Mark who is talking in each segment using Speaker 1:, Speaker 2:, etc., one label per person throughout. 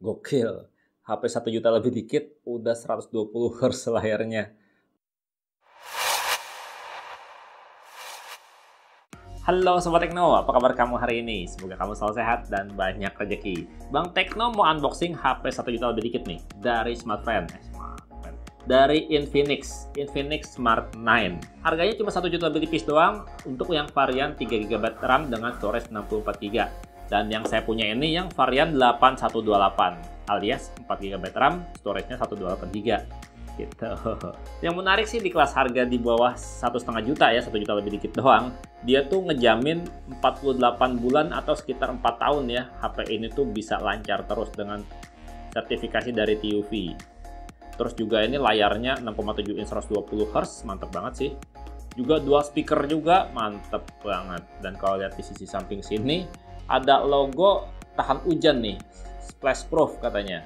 Speaker 1: Gokil, HP 1 juta lebih dikit udah 120 Hz layarnya. Halo Sobat Tekno, apa kabar kamu hari ini? Semoga kamu selalu sehat dan banyak rezeki. Bang Tekno mau unboxing HP 1 juta lebih dikit nih dari Smartfren. Dari Infinix Smart 9. Harganya cuma 1 juta lebih tipis doang untuk yang varian 3 GB RAM dengan storage 64 GB. Dan yang saya punya ini yang varian 8128 alias 4 GB RAM, storage-nya 128 GB. Gitu. Yang menarik sih di kelas harga di bawah 1,5 juta ya, 1 juta lebih dikit doang. Dia tuh ngejamin 48 bulan atau sekitar 4 tahun ya. HP ini tuh bisa lancar terus dengan sertifikasi dari TUV. Terus juga ini layarnya 6,7 inch 120 Hz, mantep banget sih. Juga dual speaker juga, mantep banget. Dan kalau lihat di sisi samping sini, ada logo tahan hujan nih, splash proof katanya.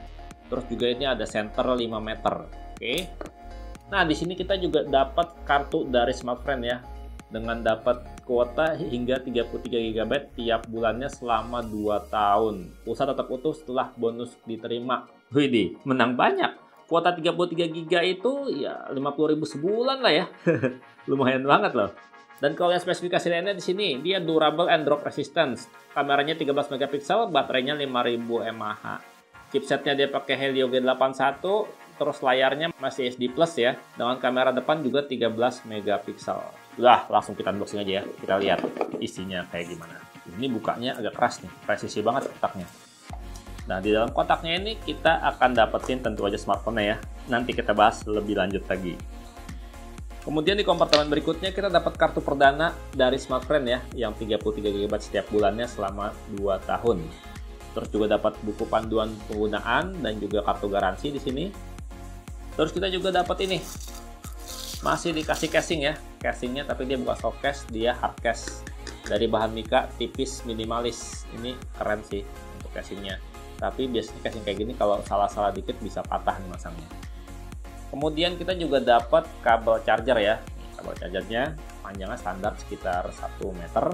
Speaker 1: Terus juga ini ada center 5 meter. Oke. Nah, di sini kita juga dapat kartu dari Smartfren ya. Dengan dapat kuota hingga 33 GB tiap bulannya selama 2 tahun. Pulsa tetap utuh setelah bonus diterima. Widih, menang banyak. Kuota 33 GB itu ya 50.000 sebulan lah ya. Lumayan banget loh. Dan kalau yang spesifikasi lainnya di sini, dia durable and drop resistance. Kameranya 13 megapiksel, baterainya 5000 mAh. Chipsetnya dia pakai Helio G81, terus layarnya masih SD Plus ya. Dengan kamera depan juga 13 megapiksel. Udah, langsung kita unboxing aja ya. Kita lihat isinya kayak gimana. Ini bukanya agak keras nih, presisi banget kotaknya. Nah, di dalam kotaknya ini kita akan dapetin tentu aja smartphone ya. Nanti kita bahas lebih lanjut lagi. Kemudian di kompartemen berikutnya kita dapat kartu perdana dari Smartfren ya, yang 33 GB setiap bulannya selama 2 tahun. Terus juga dapat buku panduan penggunaan dan juga kartu garansi di sini. Terus kita juga dapat ini. Masih dikasih casing ya. Casingnya tapi dia bukan soft case, dia hard case. Dari bahan mika tipis minimalis. Ini keren sih untuk casingnya. Tapi biasanya casing kayak gini kalau salah-salah dikit bisa patah nih masangnya. Kemudian kita juga dapat kabel charger ya. Kabel chargernya panjangnya standar sekitar 1 meter.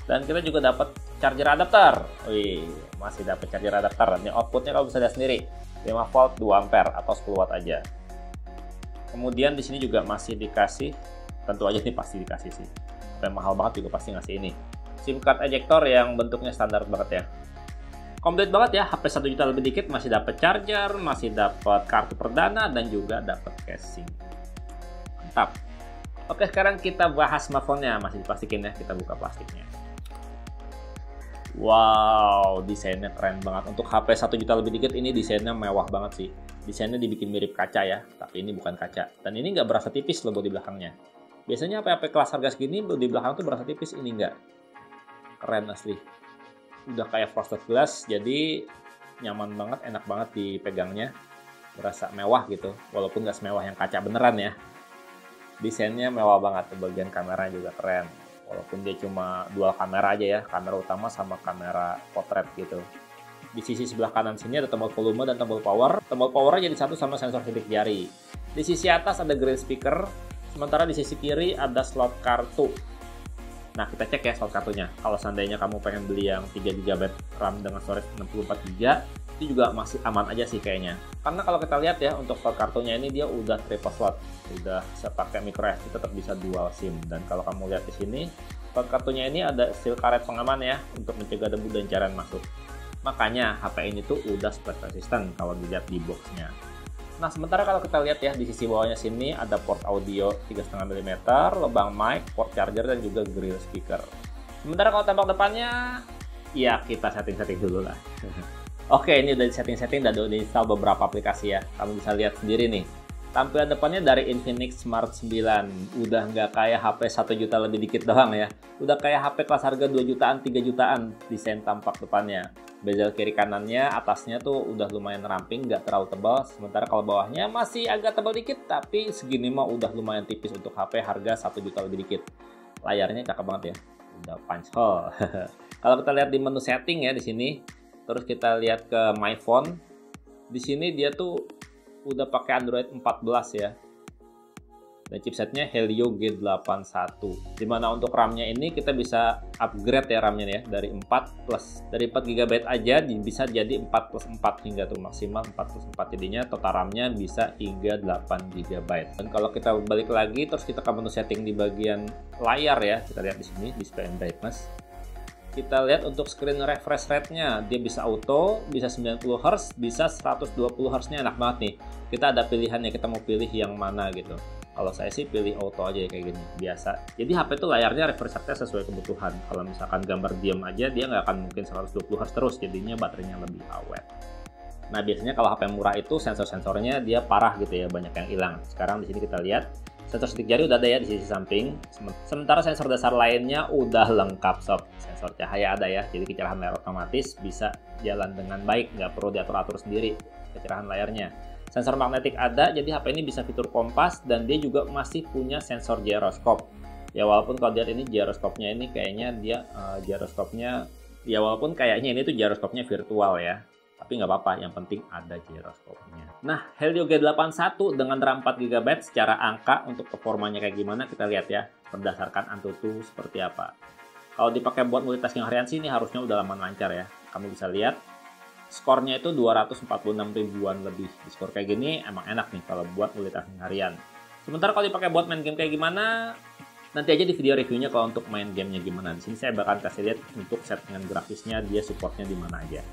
Speaker 1: Dan kita juga dapat charger adapter. Wih, masih dapat charger adapter. Ini outputnya kalau bisa lihat sendiri, 5 volt 2 ampere atau 10 watt aja. Kemudian di sini juga masih dikasih, tentu aja ini pasti dikasih sih. Yang mahal banget juga pasti ngasih ini. SIM card ejector yang bentuknya standar banget ya. Komplit banget ya, HP 1 juta lebih dikit masih dapat charger, masih dapat kartu perdana, dan juga dapat casing. Mantap. Oke, sekarang kita bahas smartphone-nya. Masih diplastikin ya, kita buka plastiknya. Wow, desainnya keren banget. Untuk HP 1 juta lebih dikit ini desainnya mewah banget sih. Desainnya dibikin mirip kaca ya, tapi ini bukan kaca. Dan ini nggak berasa tipis loh bodi belakangnya. Biasanya HP-HP kelas harga segini bodi belakang tuh berasa tipis, ini nggak. Keren asli. Udah kayak frosted glass, jadi nyaman banget, enak banget dipegangnya, berasa mewah gitu, walaupun nggak semewah yang kaca beneran ya. Desainnya mewah banget, bagian kamera juga keren, walaupun dia cuma dual kamera aja ya, kamera utama sama kamera potret gitu. Di sisi sebelah kanan sini ada tombol volume dan tombol powernya jadi satu sama sensor sidik jari. Di sisi atas ada grill speaker, sementara di sisi kiri ada slot kartu. Nah, kita cek ya slot kartunya. Kalau seandainya kamu pengen beli yang 3 GB RAM dengan storage 64 GB, itu juga masih aman aja sih kayaknya. Karena kalau kita lihat ya, untuk slot kartunya ini dia udah triple slot. Udah bisa pakai micro SD, tetap bisa dual SIM. Dan kalau kamu lihat di sini, slot kartunya ini ada steel karet pengaman ya, untuk mencegah debu dan cairan masuk. Makanya HP ini tuh udah splash resistant kalau dilihat di boxnya. Nah, sementara kalau kita lihat ya, di sisi bawahnya sini ada port audio 3,5 mm, lubang mic, port charger, dan juga grill speaker. Sementara kalau tampak depannya, ya kita setting-setting dulu lah. Oke, ini udah di setting-setting, udah di-install beberapa aplikasi ya. Kamu bisa lihat sendiri nih. Tampilan depannya dari Infinix Smart 9. Udah nggak kayak HP 1 juta lebih dikit doang ya. Udah kayak HP kelas harga 2 jutaan, 3 jutaan desain tampak depannya. Bezel kiri kanannya, atasnya tuh udah lumayan ramping, nggak terlalu tebal. Sementara kalau bawahnya masih agak tebal dikit, tapi segini mah udah lumayan tipis untuk HP harga 1 juta lebih dikit. Layarnya cakep banget ya, udah punch hole. Kalau kita lihat di menu setting ya di sini, terus kita lihat ke My Phone, di sini dia tuh udah pakai Android 14 ya. Dan chipsetnya Helio G81. Dimana untuk RAM-nya ini kita bisa upgrade ya RAM-nya ya, dari 4 plus. Dari 4 GB aja bisa jadi 4 plus 4 hingga tuh maksimal 4 plus 4. Jadinya total RAM-nya bisa hingga 8 GB. Dan kalau kita balik lagi terus kita ke menu setting di bagian layar ya, kita lihat di sini display and brightness. Kita lihat untuk screen refresh rate-nya, dia bisa auto, bisa 90 Hz, bisa 120 Hz-nya, enak banget nih. Kita ada pilihannya, kita mau pilih yang mana gitu. Kalau saya sih pilih auto aja ya, kayak gini, biasa. Jadi HP itu layarnya refresh rate-nya sesuai kebutuhan. Kalau misalkan gambar diam aja, dia nggak akan mungkin 120 Hz terus, jadinya baterainya lebih awet. Nah, biasanya kalau HP murah itu sensor-sensornya dia parah gitu ya, banyak yang hilang. Sekarang di sini kita lihat, sensor sidik jari udah ada ya di sisi samping. Sementara sensor dasar lainnya udah lengkap sob. Sensor cahaya ada ya, jadi kecerahan layar otomatis bisa jalan dengan baik, nggak perlu diatur-atur sendiri kecerahan layarnya. Sensor magnetik ada, jadi HP ini bisa fitur kompas dan dia juga masih punya sensor gyroscope. Ya walaupun kalau lihat ini gyroscope-nya ini kayaknya dia gyroscope-nya ya walaupun kayaknya ini tuh gyroscope-nya virtual ya. Tapi nggak apa-apa, yang penting ada gyroscope-nya. Nah, Helio G81 dengan RAM 4 GB secara angka untuk performanya kayak gimana kita lihat ya, berdasarkan Antutu seperti apa. Kalau dipakai buat multitasking harian sih ini harusnya udah aman lancar ya. Kamu bisa lihat skornya itu 246 ribuan lebih. Di skor kayak gini emang enak nih kalau buat multitasking harian. Sementara kalau dipakai buat main game kayak gimana, nanti aja di video reviewnya kalau untuk main gamenya gimana. Di sini saya bakal kasih lihat untuk settingan grafisnya, dia supportnya di mana aja.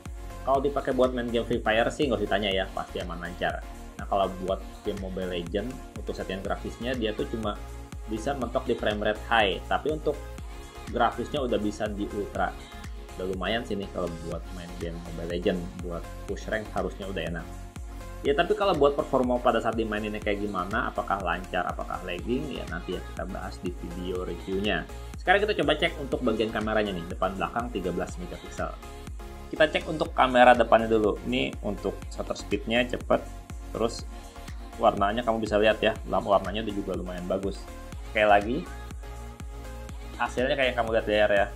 Speaker 1: Kalau dipakai buat main game Free Fire sih nggak usah ditanya ya, pasti aman lancar. Nah kalau buat game Mobile Legends untuk settingan grafisnya dia tuh cuma bisa mentok di frame rate high, tapi untuk grafisnya udah bisa di ultra. Udah lumayan sih nih kalau buat main game Mobile Legends, buat push rank harusnya udah enak. Ya tapi kalau buat performa pada saat dimaininnya kayak gimana, apakah lancar, apakah lagging, ya nanti ya kita bahas di video reviewnya. Sekarang kita coba cek untuk bagian kameranya nih, depan belakang 13 megapiksel. Kita cek untuk kamera depannya dulu. Ini untuk shutter speednya cepet. Terus warnanya kamu bisa lihat ya, warnanya udah juga lumayan bagus. Sekali lagi, hasilnya kayak yang kamu lihat di layar ya.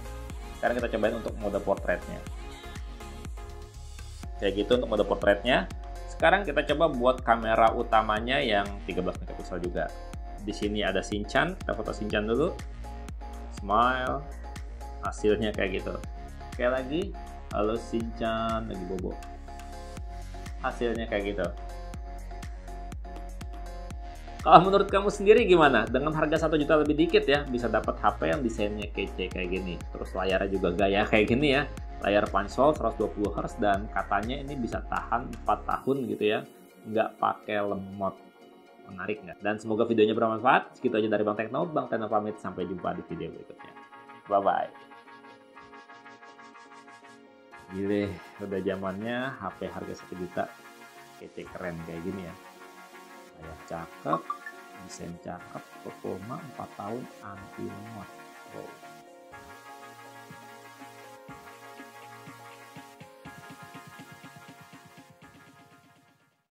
Speaker 1: Sekarang kita cobain untuk mode portraitnya. Kayak gitu untuk mode portraitnya. Sekarang kita coba buat kamera utamanya yang 13 megapiksel juga. Di sini ada Shinchan, kita foto Shinchan dulu. Smile. Hasilnya kayak gitu. Sekali lagi, halo Shinchan, lagi bobo. Hasilnya kayak gitu. Kalau menurut kamu sendiri gimana? Dengan harga 1 juta lebih dikit ya, bisa dapat HP yang desainnya kece kayak gini. Terus layarnya juga gaya kayak gini ya. Layar punch-hole 120 Hz dan katanya ini bisa tahan 4 tahun gitu ya. Nggak pakai lemot. Menarik nggak? Dan semoga videonya bermanfaat. Segitu aja dari Bang Tekno. Bang Tekno pamit, sampai jumpa di video berikutnya. Bye-bye. Gile, udah zamannya HP harga 1 juta kece keren kayak gini ya. Layar cakep, desain cakep, performa 4 tahun anti lemot. Wow.